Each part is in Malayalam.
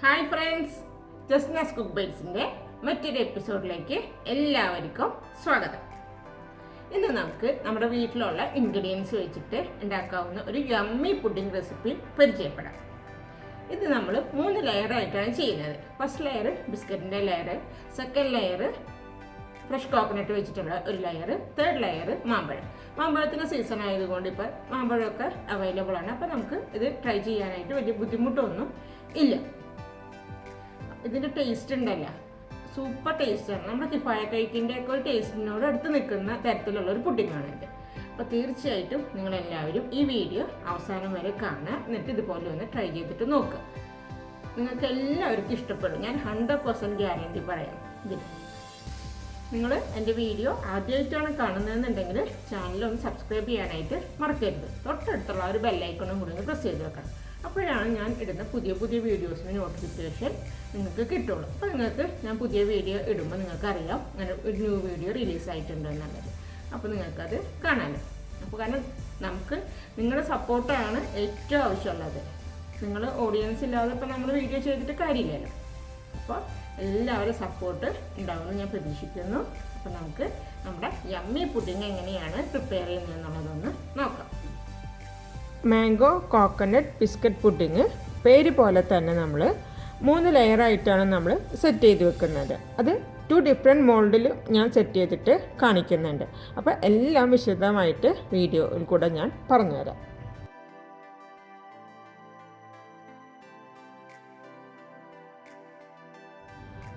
ഹായ് ഫ്രണ്ട്സ്, ജസ്നാസ് കുക്ക്ബൈറ്റ്സിൻ്റെ മറ്റൊരു എപ്പിസോഡിലേക്ക് എല്ലാവർക്കും സ്വാഗതം. ഇന്ന് നമുക്ക് നമ്മുടെ വീട്ടിലുള്ള ഇൻഗ്രീഡിയൻസ് വെച്ചിട്ട് ഉണ്ടാക്കാവുന്ന ഒരു യമ്മി പുഡിംഗ് റെസിപ്പി പരിചയപ്പെടാം. ഇത് നമ്മൾ 3 ലെയറായിട്ടാണ് ചെയ്യുന്നത്. ഫസ്റ്റ് ലെയർ ബിസ്ക്കറ്റിൻ്റെ layer, second layer fresh coconut വെച്ചിട്ടുള്ള ഒരു ലെയർ, തേർഡ് ലെയർ മാമ്പഴത്തിന് സീസൺ ആയതുകൊണ്ട് ഇപ്പോൾ മാമ്പഴമൊക്കെ അവൈലബിൾ ആണ്. അപ്പോൾ നമുക്ക് ഇത് ട്രൈ ചെയ്യാനായിട്ട് വലിയ ബുദ്ധിമുട്ടൊന്നും ഇല്ല. ഇതിൻ്റെ ടേസ്റ്റ് ഉണ്ടല്ല, സൂപ്പർ ടേസ്റ്റാണ്. നമ്മുടെ കിഫായ കേക്കിൻ്റെ ഒക്കെ ഒരു ടേസ്റ്റിനോട് അടുത്ത് നിൽക്കുന്ന തരത്തിലുള്ള ഒരു പുഡിങ്ങാണ് ഇത്. അപ്പോൾ തീർച്ചയായിട്ടും നിങ്ങളെല്ലാവരും ഈ വീഡിയോ അവസാനം വരെ കാണുക, എന്നിട്ട് ഇതുപോലെ ഒന്ന് ട്രൈ ചെയ്തിട്ട് നോക്കുക. നിങ്ങൾക്ക് എല്ലാവർക്കും ഇഷ്ടപ്പെടും, ഞാൻ 100% ഗ്യാരണ്ടി പറയാം. ഇതിൽ നിങ്ങൾ എൻ്റെ വീഡിയോ ആദ്യമായിട്ടാണ് കാണുന്നതെന്നുണ്ടെങ്കിൽ ചാനലൊന്ന് സബ്സ്ക്രൈബ് ചെയ്യാനായിട്ട് മറക്കരുത്. തൊട്ടടുത്തുള്ള ഒരു ബെല്ലൈക്കണും കൂടി പ്രസ് ചെയ്ത് വെക്കണം. അപ്പോഴാണ് ഞാൻ ഇടുന്ന പുതിയ വീഡിയോസിന് നോട്ടിഫിക്കേഷൻ നിങ്ങൾക്ക് കിട്ടുള്ളൂ. അപ്പോൾ നിങ്ങൾക്ക് ഞാൻ പുതിയ വീഡിയോ ഇടുമ്പോൾ നിങ്ങൾക്കറിയാം അങ്ങനെ ഒരു ന്യൂ വീഡിയോ റിലീസായിട്ടുണ്ട് എന്നുള്ളത്. അപ്പോൾ നിങ്ങൾക്കത് കാണാമല്ലോ. അപ്പോൾ കാരണം നമുക്ക് നിങ്ങളുടെ സപ്പോർട്ടാണ് ഏറ്റവും ആവശ്യമുള്ളത്. നിങ്ങൾ ഓഡിയൻസ് ഇല്ലാതെ ഇപ്പോൾ നമ്മൾ വീഡിയോ ചെയ്തിട്ട് കാര്യമില്ലല്ലോ. അപ്പോൾ എല്ലാവരും സപ്പോർട്ട് ഉണ്ടാവുമെന്ന് ഞാൻ പ്രതീക്ഷിക്കുന്നു. അപ്പോൾ നമുക്ക് നമ്മുടെ യമ്മി പുഡിംഗ് എങ്ങനെയാണ് പ്രിപ്പയർ ചെയ്യുന്നതെന്നുള്ളതൊന്ന് നോക്കാം. മാംഗോ കോക്കനട്ട് ബിസ്ക്കറ്റ് പുഡിങ് പേര് പോലെ തന്നെ നമ്മൾ 3 ലെയറായിട്ടാണ് നമ്മൾ സെറ്റ് ചെയ്ത് വെക്കുന്നത്. അത് 2 ഡിഫറെൻറ്റ് മോൾഡിൽ ഞാൻ സെറ്റ് ചെയ്തിട്ട് കാണിക്കുന്നുണ്ട്. അപ്പോൾ എല്ലാം വിശദമായിട്ട് വീഡിയോയിൽ കൂടെ ഞാൻ പറഞ്ഞുതരാം.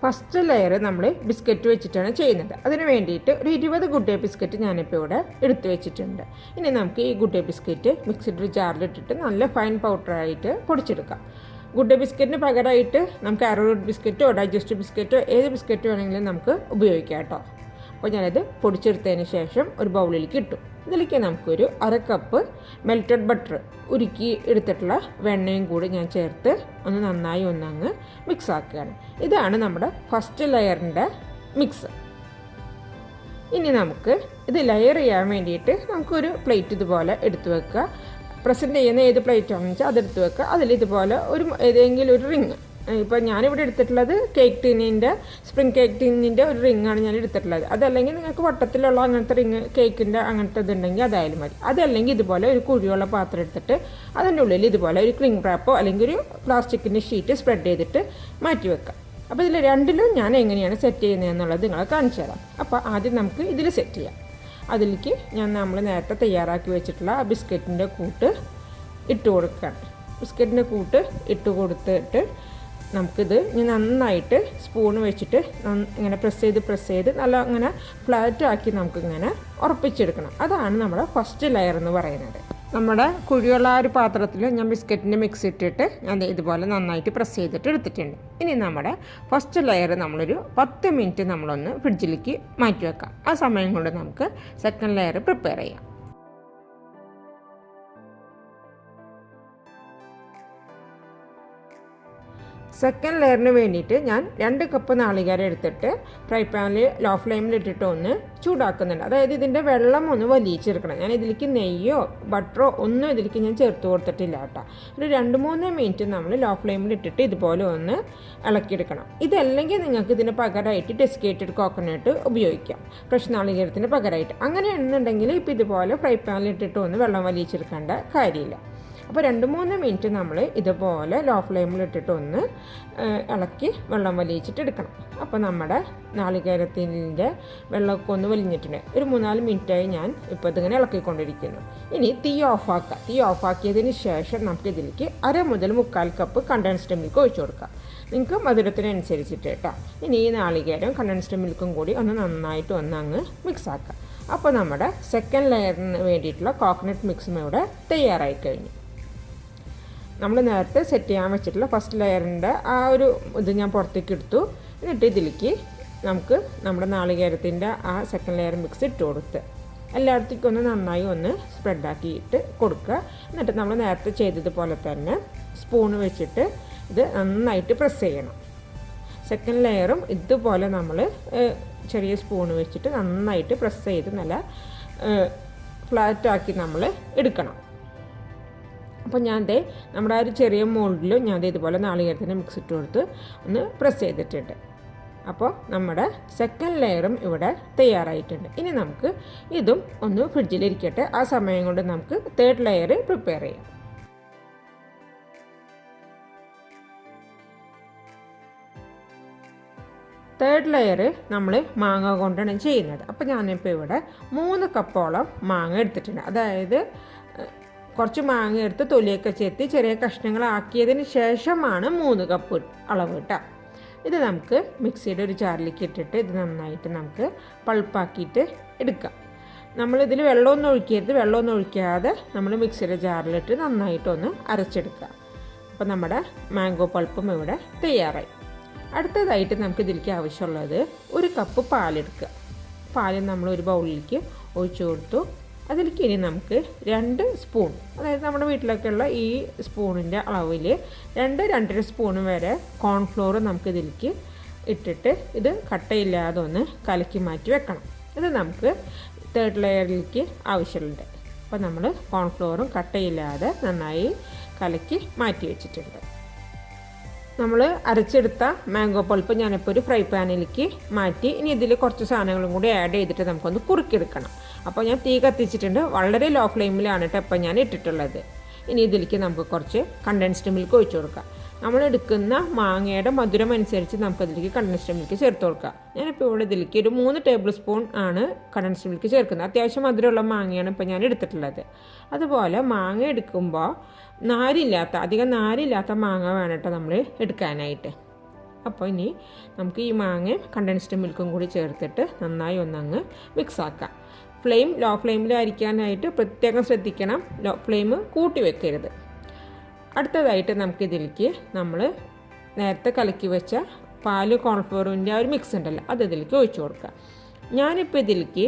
ഫസ്റ്റ് ലെയർ നമ്മൾ ബിസ്ക്കറ്റ് വെച്ചിട്ടാണ് ചെയ്യുന്നത്. അതിന് വേണ്ടിയിട്ട് ഒരു 20 ഗുഡ് ഡേ ബിസ്ക്കറ്റ് ഞാനിപ്പോൾ ഇവിടെ എടുത്തു വെച്ചിട്ടുണ്ട്. ഇനി നമുക്ക് ഈ ഗുഡ് ഡേ ബിസ്ക്കറ്റ് മിക്സിഡ് ജാറിലിട്ടിട്ട് നല്ല ഫൈൻ പൗഡറായിട്ട് പൊടിച്ചെടുക്കാം. ഗുഡ് ഡേ ബിസ്ക്കറ്റിന് പകരമായിട്ട് നമുക്ക് ആരോറൂട്ട് ബിസ്ക്കറ്റോ ഡൈജസ്റ്റ് ബിസ്ക്കറ്റോ ഏത് ബിസ്ക്കറ്റ് വേണമെങ്കിലും നമുക്ക് ഉപയോഗിക്കാം കേട്ടോ. അപ്പോൾ ഞാനത് പൊടിച്ചെടുത്തതിന് ശേഷം ഒരു ബൗളിലേക്ക് ഇട്ടു. ഇതിലേക്ക് നമുക്കൊരു 1/2 കപ്പ് മെൽറ്റഡ് ബട്ടർ ഉരുക്കി എടുത്തിട്ടുള്ള വെണ്ണയും കൂടി ഞാൻ ചേർത്ത് ഒന്ന് നന്നായി ഒന്നങ്ങ് മിക്സ് ആക്കുകയാണ്. ഇതാണ് നമ്മുടെ ഫസ്റ്റ് ലെയറിൻ്റെ മിക്സ്. ഇനി നമുക്ക് ഇത് ലെയർ ചെയ്യാൻ വേണ്ടിയിട്ട് നമുക്കൊരു പ്ലേറ്റ് ഇതുപോലെ എടുത്തു വെക്കുക. പ്രസൻറ്റ് ചെയ്യുന്ന ഏത് പ്ലേറ്റ് ആണെന്ന് വെച്ചാൽ അതെടുത്ത് വെക്കുക. അതിലിതുപോലെ ഏതെങ്കിലും ഒരു റിങ്, ഇപ്പോൾ ഞാനിവിടെ എടുത്തിട്ടുള്ളത് സ്പ്രിംഗ് കേക്ക് ടിന്നിൻ്റെ ഒരു റിങ്ങാണ് ഞാൻ എടുത്തിട്ടുള്ളത്. അതല്ലെങ്കിൽ നിങ്ങൾക്ക് വട്ടത്തിലുള്ള അങ്ങനത്തെ റിങ് കേക്കിൻ്റെ അങ്ങനത്തെ ഇതുണ്ടെങ്കിൽ അതായാലും മതി. അതല്ലെങ്കിൽ ഇതുപോലെ ഒരു കുഴിയുള്ള പാത്രം എടുത്തിട്ട് അതിൻ്റെ ഉള്ളിൽ ഇതുപോലെ ഒരു ക്ലിംഗ് റാപ്പോ അല്ലെങ്കിൽ ഒരു പ്ലാസ്റ്റിക്കിൻ്റെ ഷീറ്റ് സ്പ്രെഡ് ചെയ്തിട്ട് മാറ്റി വെക്കാം. അപ്പോൾ ഇതിൽ രണ്ടിലും ഞാൻ എങ്ങനെയാണ് സെറ്റ് ചെയ്യുന്നതെന്നുള്ളത് നിങ്ങളെ കാണിച്ചു തരാം. അപ്പോൾ ആദ്യം നമുക്ക് ഇതിൽ സെറ്റ് ചെയ്യാം. അതിലേക്ക് നമ്മൾ നേരത്തെ തയ്യാറാക്കി വെച്ചിട്ടുള്ള ആ ബിസ്ക്കറ്റിൻ്റെ കൂട്ട് ഇട്ട് കൊടുക്കുകയാണ്. ബിസ്ക്കറ്റിൻ്റെ കൂട്ട് ഇട്ട് കൊടുത്തിട്ട് നമുക്കിത് നന്നായിട്ട് സ്പൂൺ വെച്ചിട്ട് ഇങ്ങനെ പ്രസ് ചെയ്ത് നല്ല ഇങ്ങനെ ഫ്ലാറ്റാക്കി നമുക്കിങ്ങനെ ഉറപ്പിച്ചെടുക്കണം. അതാണ് നമ്മുടെ ഫസ്റ്റ് ലെയർ എന്ന് പറയുന്നത്. നമ്മുടെ കുഴിയുള്ള ആ ഒരു പാത്രത്തിൽ ഞാൻ ബിസ്ക്കറ്റിൻ്റെ മിക്സ് ഇട്ടിട്ട് ഞാൻ ഇതുപോലെ നന്നായിട്ട് പ്രസ് ചെയ്തിട്ട് എടുത്തിട്ടുണ്ട്. ഇനി നമ്മുടെ ഫസ്റ്റ് ലെയർ നമ്മളൊരു 10 മിനിറ്റ് നമ്മളൊന്ന് ഫ്രിഡ്ജിലേക്ക് മാറ്റി വെക്കാം. ആ സമയം കൊണ്ട് നമുക്ക് സെക്കൻഡ് ലെയർ പ്രിപ്പയർ ചെയ്യാം. സെക്കൻഡ് ലെയറിന് വേണ്ടിയിട്ട് ഞാൻ 2 കപ്പ് നാളികേരം എടുത്തിട്ട് ഫ്രൈ പാനിൽ ലോ ഫ്ലെയിമിലിട്ടിട്ട് ഒന്ന് ചൂടാക്കുന്നുണ്ട്. അതായത് ഇതിൻ്റെ വെള്ളം ഒന്ന് വലിയിച്ചെടുക്കണം. ഞാൻ ഇതിലേക്ക് നെയ്യോ ബട്ടറോ ഒന്നും ഇതിലേക്ക് ഞാൻ ചേർത്ത് കൊടുത്തിട്ടില്ല കേട്ടോ. ഒരു 2-3 മിനിറ്റ് നമ്മൾ ലോ ഫ്ലെയിമിലിട്ടിട്ട് ഇതുപോലെ ഒന്ന് ഇളക്കിയെടുക്കണം. ഇതല്ലെങ്കിൽ നിങ്ങൾക്ക് ഇതിന് പകരമായിട്ട് ഡെസിക്കേറ്റഡ് കോക്കനട്ട് ഉപയോഗിക്കാം, ഫ്രഷ് നാളികേരത്തിന് പകരമായിട്ട്. അങ്ങനെയാണെന്നുണ്ടെങ്കിൽ ഇപ്പോൾ ഇതുപോലെ ഫ്രൈ പാനിലിട്ടിട്ട് ഒന്ന് വെള്ളം വലിയിച്ചെടുക്കേണ്ട കാര്യമില്ല. അപ്പോൾ 2-3 മിനിറ്റ് നമ്മൾ ഇതുപോലെ ലോ ഫ്ലെയിമിലിട്ടിട്ട് ഒന്ന് ഇളക്കി വെള്ളം വലിയിച്ചിട്ട് എടുക്കണം. അപ്പോൾ നമ്മുടെ നാളികേരത്തിൻ്റെ വെള്ളമൊക്കെ ഒന്ന് വലിഞ്ഞിട്ടുണ്ട്. ഒരു 3-4 മിനിറ്റായി ഞാൻ ഇപ്പോൾ ഇതിങ്ങനെ ഇളക്കിക്കൊണ്ടിരിക്കുന്നു. ഇനി തീ ഓഫാക്കുക. തീ ഓഫാക്കിയതിന് ശേഷം നമുക്കിതിലേക്ക് 1/2 മുതൽ 1/4 കപ്പ് കണ്ടൻസ്ഡ് മിൽക്ക് ഒഴിച്ചു കൊടുക്കാം. നിങ്ങൾക്ക് മധുരത്തിനനുസരിച്ചിട്ട് കേട്ടോ. ഇനി ഈ നാളികേരം കണ്ടൻസ്ഡ് മിൽക്കും കൂടി ഒന്ന് നന്നായിട്ട് അങ്ങ് മിക്സ് ആക്കുക. അപ്പോൾ നമ്മുടെ സെക്കൻഡ് ലെയറിന് വേണ്ടിയിട്ടുള്ള കോക്കനട്ട് മിക്സും ഇവിടെ തയ്യാറായി കഴിഞ്ഞു. നമ്മൾ നേരത്തെ സെറ്റ് ചെയ്യാൻ വെച്ചിട്ടുള്ള ഫസ്റ്റ് ലെയറിൻ്റെ ആ ഒരു ഇത് ഞാൻ പുറത്തേക്ക് എടുത്തു. എന്നിട്ട് ഇതിലേക്ക് നമുക്ക് നമ്മുടെ നാളികേരത്തിൻ്റെ ആ സെക്കൻഡ് ലെയർ മിക്സ് ഇട്ട് കൊടുത്ത് എല്ലായിടത്തേക്കും ഒന്ന് നന്നായി ഒന്ന് സ്പ്രെഡാക്കിയിട്ട് കൊടുക്കുക. എന്നിട്ട് നമ്മൾ നേരത്തെ ചെയ്തതുപോലെ തന്നെ സ്പൂൺ വെച്ചിട്ട് ഇത് നന്നായിട്ട് പ്രസ് ചെയ്യണം. സെക്കൻഡ് ലെയറും ഇതുപോലെ നമ്മൾ ചെറിയ സ്പൂൺ വെച്ചിട്ട് നന്നായിട്ട് പ്രസ് ചെയ്ത് നല്ല ഫ്ലാറ്റാക്കി നമ്മൾ എടുക്കണം. അപ്പോൾ നമ്മുടെ ആ ഒരു ചെറിയ മോൾഡിൽ ഞാൻ ഇതുപോലെ നാളികേരത്തിൻ്റെ മിക്സ് ഇട്ട് കൊടുത്ത് ഒന്ന് പ്രസ് ചെയ്തിട്ടുണ്ട്. അപ്പോൾ നമ്മുടെ സെക്കൻഡ് ലെയറും ഇവിടെ തയ്യാറായിട്ടുണ്ട്. ഇനി നമുക്ക് ഇതും ഒന്ന് ഫ്രിഡ്ജിലിരിക്കട്ടെ. ആ സമയം കൊണ്ട് നമുക്ക് തേർഡ് ലെയർ പ്രിപ്പയർ ചെയ്യാം. തേർഡ് ലെയർ നമ്മൾ മാങ്ങ കൊണ്ടാണ് ചെയ്യുന്നത്. അപ്പോൾ ഞാനിപ്പോൾ ഇവിടെ 3 കപ്പോളം മാങ്ങ എടുത്തിട്ടുണ്ട്. അതായത് കുറച്ച് മാങ്ങ എടുത്ത് തൊലിയൊക്കെ ചെത്തി ചെറിയ കഷ്ണങ്ങളാക്കിയതിന് ശേഷമാണ് 3 കപ്പ് അളവ് കേട്ടോ. ഇത് നമുക്ക് മിക്സിയുടെ ഒരു ജാറിലേക്ക് ഇട്ടിട്ട് ഇത് നന്നായിട്ട് നമുക്ക് പൾപ്പാക്കിയിട്ട് എടുക്കാം. നമ്മളിതിൽ വെള്ളമൊന്നും ഒഴിക്കരുത്. വെള്ളമൊന്നും ഒഴിക്കാതെ നമ്മൾ മിക്സിയുടെ ജാറിലിട്ട് നന്നായിട്ടൊന്ന് അരച്ചെടുക്കുക. അപ്പോൾ നമ്മുടെ മാംഗോ പൾപ്പും ഇവിടെ തയ്യാറായി. അടുത്തതായിട്ട് നമുക്ക് ഇതിലേക്ക് ആവശ്യമുള്ളത് 1 കപ്പ് പാലെടുക്കുക. പാൽ നമ്മൾ ഒരു ബൗളിലേക്ക് ഒഴിച്ചു കൊടുത്തു. അതിലേക്ക് ഇനി നമുക്ക് 2 സ്പൂൺ, അതായത് നമ്മുടെ വീട്ടിലൊക്കെയുള്ള ഈ സ്പൂണിൻ്റെ അളവിൽ 2-2.5 സ്പൂൺ വരെ കോൺഫ്ലോർ നമുക്ക് ഇതിലേക്ക് ഇട്ടിട്ട് ഇത് കട്ടയില്ലാതെ ഒന്ന് കലക്കി മാറ്റി വെക്കണം. ഇത് നമുക്ക് തേർഡ് ലെയറിലേക്ക് ആവശ്യമുണ്ട്. അപ്പോൾ നമ്മൾ കോൺഫ്ലോറും കട്ടയില്ലാതെ നന്നായി കലക്കി മാറ്റി വെച്ചിട്ടുണ്ട്. നമ്മൾ അരച്ചെടുത്ത മാംഗോ പൾപ്പ് ഞാനിപ്പോൾ ഒരു ഫ്രൈ പാനിലേക്ക് മാറ്റി. ഇനി ഇതിൽ കുറച്ച് സാധനങ്ങളും കൂടി ആഡ് ചെയ്തിട്ട് നമുക്കൊന്ന് കുറുക്കിയെടുക്കണം. അപ്പോൾ ഞാൻ തീ കത്തിച്ചിട്ടുണ്ട്. വളരെ ലോ ഫ്ലെയിമിലാണ് കേട്ടോ ഇപ്പോൾ ഞാൻ ഇട്ടിട്ടുള്ളത്. ഇനി ഇതിലേക്ക് നമുക്ക് കുറച്ച് കണ്ടൻസ്ഡ് മിൽക്ക് ഒഴിച്ചു കൊടുക്കാം. നമ്മൾ എടുക്കുന്ന മാങ്ങയുടെ മധുരം അനുസരിച്ച് നമുക്കതിലേക്ക് കണ്ടൻസ്ഡ് മിൽക്ക് ചേർത്ത് കൊടുക്കാം. ഞാനിപ്പോൾ ഇവിടെ ഇതിലേക്ക് ഒരു 3 ടേബിൾ സ്പൂൺ ആണ് കണ്ടൻസ്ഡ് മിൽക്ക് ചേർക്കുന്നത്. അത്യാവശ്യം മധുരമുള്ള മാങ്ങയാണ് ഇപ്പോൾ ഞാൻ എടുത്തിട്ടുള്ളത്. അതുപോലെ മാങ്ങ എടുക്കുമ്പോൾ അധികം നാരില്ലാത്ത മാങ്ങ വേണം കേട്ടോ നമ്മൾ എടുക്കാനായിട്ട്. അപ്പോൾ ഇനി നമുക്ക് ഈ മാങ്ങയും കണ്ടൻസ്ഡ് മിൽക്കും കൂടി ചേർത്തിട്ട് നന്നായി ഒന്നങ്ങ് മിക്സാക്കാം. ഫ്ലെയിം ലോ ഫ്ലെയിമിലായിരിക്കാനായിട്ട് പ്രത്യേകം ശ്രദ്ധിക്കണം. ഫ്ലെയിം കൂട്ടി വെക്കരുത്. അടുത്തതായിട്ട് നമുക്കിതിലേക്ക് നമ്മൾ നേരത്തെ കലക്കി വെച്ച പാല് കോൺഫ്ലോറിൻ്റെ ആ ഒരു മിക്സ് ഉണ്ടല്ലോ അത് ഇതിലേക്ക് ഒഴിച്ചു കൊടുക്കുക. ഞാനിപ്പോൾ ഇതിലേക്ക്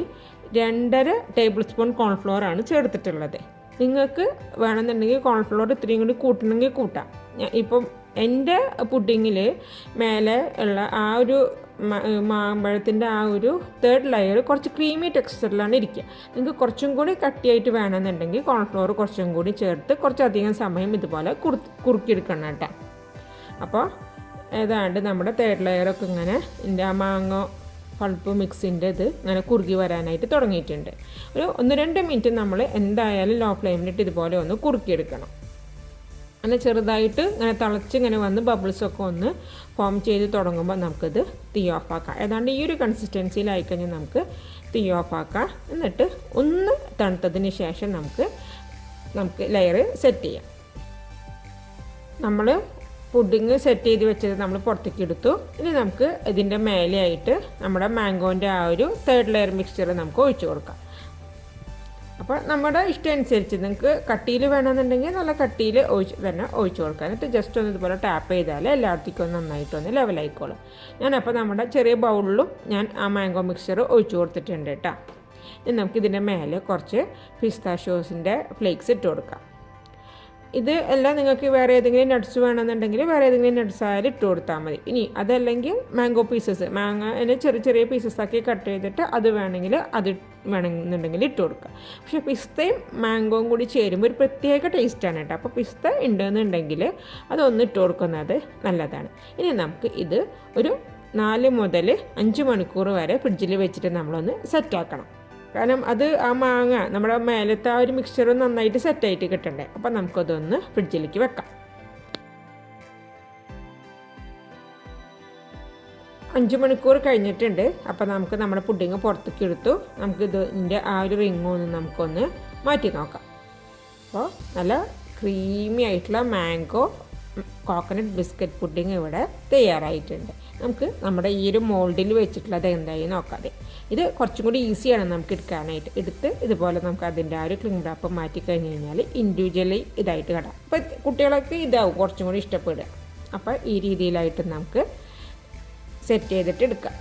2.5 ടേബിൾ സ്പൂൺ കോൺഫ്ലോറാണ് ചേർത്തിട്ടുള്ളത്. നിങ്ങൾക്ക് വേണമെന്നുണ്ടെങ്കിൽ കോൺഫ്ലോർ ഇത്രയും കൂടി കൂട്ടണമെങ്കിൽ കൂട്ടാം. ഇപ്പം എൻ്റെ പുഡിങ്ങിൽ മേലെ ഉള്ള ആ ഒരു മാമ്പഴത്തിൻ്റെ ആ ഒരു തേർഡ് ലെയർ കുറച്ച് ക്രീമി ടെക്സ്ചറിലാണ് ഇരിക്കുക. നിങ്ങൾക്ക് കുറച്ചും കൂടി കട്ടിയായിട്ട് വേണമെന്നുണ്ടെങ്കിൽ കോൺഫ്ലോർ കുറച്ചും കൂടി ചേർത്ത് കുറച്ചധികം സമയം ഇതുപോലെ കുറുക്കിയെടുക്കണം കേട്ടോ. അപ്പോൾ ഏതാണ്ട് നമ്മുടെ തേർഡ് ലെയറൊക്കെ ഇങ്ങനെ എൻ്റെ ആ മാങ്ങ പൾപ്പ് മിക്സിൻ്റെ ഇത് ഇങ്ങനെ കുറുകി വരാനായിട്ട് തുടങ്ങിയിട്ടുണ്ട്. ഒരു 1-2 മിനിറ്റ് നമ്മൾ എന്തായാലും ലോ ഫ്ലെയിമിലിട്ട് ഇതുപോലെ ഒന്ന് കുറുക്കിയെടുക്കണം. അങ്ങനെ ചെറുതായിട്ട് ഇങ്ങനെ തിളച്ച് ഇങ്ങനെ വന്ന് ബബിൾസൊക്കെ ഒന്ന് ഫോം ചെയ്ത് തുടങ്ങുമ്പോൾ നമുക്കിത് തീ ഓഫാക്കാം. ഏതാണ്ട് ഈ ഒരു കൺസിസ്റ്റൻസിയിലായിക്കഴിഞ്ഞാൽ നമുക്ക് തീ ഓഫാക്കാം. എന്നിട്ട് ഒന്ന് തണുത്തതിന് ശേഷം നമുക്ക് ലെയർ സെറ്റ് ചെയ്യാം. നമ്മൾ പുഡിങ് സെറ്റ് ചെയ്ത് വെച്ചത് നമ്മൾ പുറത്തേക്ക് എടുത്തു. ഇനി നമുക്ക് ഇതിൻ്റെ മേലെയായിട്ട് നമ്മുടെ മാംഗോൻ്റെ ആ ഒരു തേർഡ് ലെയർ മിക്സ്ചർ നമുക്ക് ഒഴിച്ചു കൊടുക്കാം. അപ്പോൾ നമ്മുടെ ഇഷ്ടം അനുസരിച്ച് നിങ്ങൾക്ക് കട്ടിയിൽ വേണമെന്നുണ്ടെങ്കിൽ നല്ല കട്ടിയിൽ ഒഴിച്ചു കൊടുക്കാം. എന്നിട്ട് ജസ്റ്റ് ഒന്ന് ഇതുപോലെ ടാപ്പ് ചെയ്താൽ എല്ലായിടത്തേക്കും ഒന്ന് നന്നായിട്ടൊന്ന് ലെവലായിക്കോളും. ഞാനപ്പോൾ നമ്മുടെ ചെറിയ ബൗളിലും ഞാൻ ആ മാംഗോ മിക്സ്ചർ ഒഴിച്ചു കൊടുത്തിട്ടുണ്ട് കേട്ടോ. ഇനി നമുക്കിതിൻ്റെ മേലെ കുറച്ച് പിസ്താഷ്യോസിൻ്റെ ഫ്ലേക്സ് ഇട്ട് കൊടുക്കാം. ഇത് എല്ലാം നിങ്ങൾക്ക് വേറെ ഏതെങ്കിലും നട്ട്സ് വേണമെന്നുണ്ടെങ്കിൽ വേറെ ഏതെങ്കിലും നട്ട്സ് ആയാലും ഇട്ട് കൊടുത്താൽ മതി. ഇനി അതല്ലെങ്കിൽ മാംഗോ പീസസ്, മാങ്ങ ചെറിയ ചെറിയ പീസസ് ആക്കി കട്ട് ചെയ്തിട്ട് അത് വേണമെന്നുണ്ടെങ്കിൽ ഇട്ട് കൊടുക്കുക. പക്ഷേ പിസ്തയും മാംഗോയും കൂടി ചേരുമ്പോൾ ഒരു പ്രത്യേക ടേസ്റ്റാണ് കേട്ടോ. അപ്പോൾ പിസ്ത ഉണ്ടെന്നുണ്ടെങ്കിൽ അതൊന്ന് ഇട്ട് കൊടുക്കുന്നത് നല്ലതാണ്. ഇനി നമുക്ക് ഇത് ഒരു 4 മുതൽ 5 മണിക്കൂർ വരെ ഫ്രിഡ്ജിൽ വെച്ചിട്ട് നമ്മളൊന്ന് സെറ്റാക്കണം. കാരണം അത് ആ മാങ്ങ നമ്മുടെ മേലത്തെ ആ ഒരു മിക്സ്ചർ നന്നായിട്ട് സെറ്റായിട്ട് കിട്ടണ്ടേ. അപ്പം നമുക്കതൊന്ന് ഫ്രിഡ്ജിലേക്ക് വെക്കാം. 5 മണിക്കൂർ കഴിഞ്ഞിട്ടുണ്ട്. അപ്പോൾ നമുക്ക് നമ്മുടെ പുഡിങ് പുറത്തേക്ക് എടുത്തു. നമുക്ക് ഇതിൻ്റെ ആ ഒരു റിങ്ങൊന്ന് നമുക്കൊന്ന് മാറ്റി നോക്കാം. അപ്പോൾ നല്ല ക്രീമി ആയിട്ടുള്ള മാംഗോ കോക്കനട്ട് ബിസ്ക്കറ്റ് പുഡിങ് ഇവിടെ തയ്യാറായിട്ടുണ്ട്. നമുക്ക് നമ്മുടെ ഈ ഒരു മോൾഡിൽ വെച്ചിട്ടുള്ളത് എന്തായി നോക്കാതെ. ഇത് കുറച്ചും കൂടി ഈസിയാണ് നമുക്ക് എടുക്കാനായിട്ട്. എടുത്ത് ഇതുപോലെ നമുക്ക് അതിൻ്റെ ആ ഒരു ക്ലിംഗ് റാപ്പ് മാറ്റി കഴിഞ്ഞ് കഴിഞ്ഞാൽ ഇൻഡിവിജ്വലി ഇതായിട്ട് കിടാം. അപ്പോൾ കുട്ടികളൊക്കെ ഇതാവും കുറച്ചും കൂടി ഇഷ്ടപ്പെടുക. അപ്പോൾ ഈ രീതിയിലായിട്ട് നമുക്ക് സെറ്റ് ചെയ്തിട്ട് എടുക്കാം.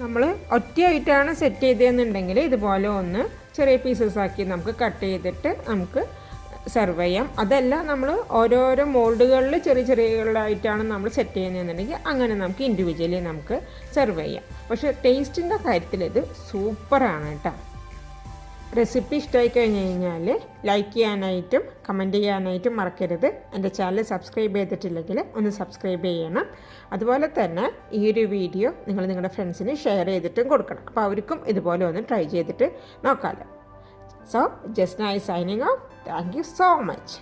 നമ്മൾ ഒറ്റയായിട്ടാണ് സെറ്റ് ചെയ്തതെന്നുണ്ടെങ്കിൽ ഇതുപോലെ ഒന്ന് ചെറിയ പീസസ് ആക്കി നമുക്ക് കട്ട് ചെയ്തിട്ട് നമുക്ക് സെർവ് ചെയ്യാം. അതല്ല നമ്മൾ ഓരോരോ മോൾഡുകളിൽ ചെറിയ ചെറിയതായിട്ടാണ് നമ്മൾ സെറ്റ് ചെയ്യുന്നതെന്നുണ്ടെങ്കിൽ അങ്ങനെ നമുക്ക് ഇൻഡിവിജ്വലി നമുക്ക് സെർവ് ചെയ്യാം. പക്ഷേ ടേസ്റ്റിൻ്റെ കാര്യത്തിൽ ഇത് സൂപ്പറാണ് കേട്ടോ. റെസിപ്പി ഇഷ്ടമായി കഴിഞ്ഞ് കഴിഞ്ഞാൽ ലൈക്ക് ചെയ്യാനായിട്ടും കമൻറ്റ് ചെയ്യാനായിട്ടും മറക്കരുത്. എൻ്റെ ചാനൽ സബ്സ്ക്രൈബ് ചെയ്തിട്ടില്ലെങ്കിൽ ഒന്ന് സബ്സ്ക്രൈബ് ചെയ്യണം. അതുപോലെ തന്നെ ഈ ഒരു വീഡിയോ നിങ്ങൾ നിങ്ങളുടെ ഫ്രണ്ട്സിന് ഷെയർ ചെയ്തിട്ടും കൊടുക്കണം. അപ്പോൾ അവർക്കും ഇതുപോലെ ഒന്ന് ട്രൈ ചെയ്തിട്ട് നോക്കാമല്ലോ. So Jasna is signing off. Thank you so much.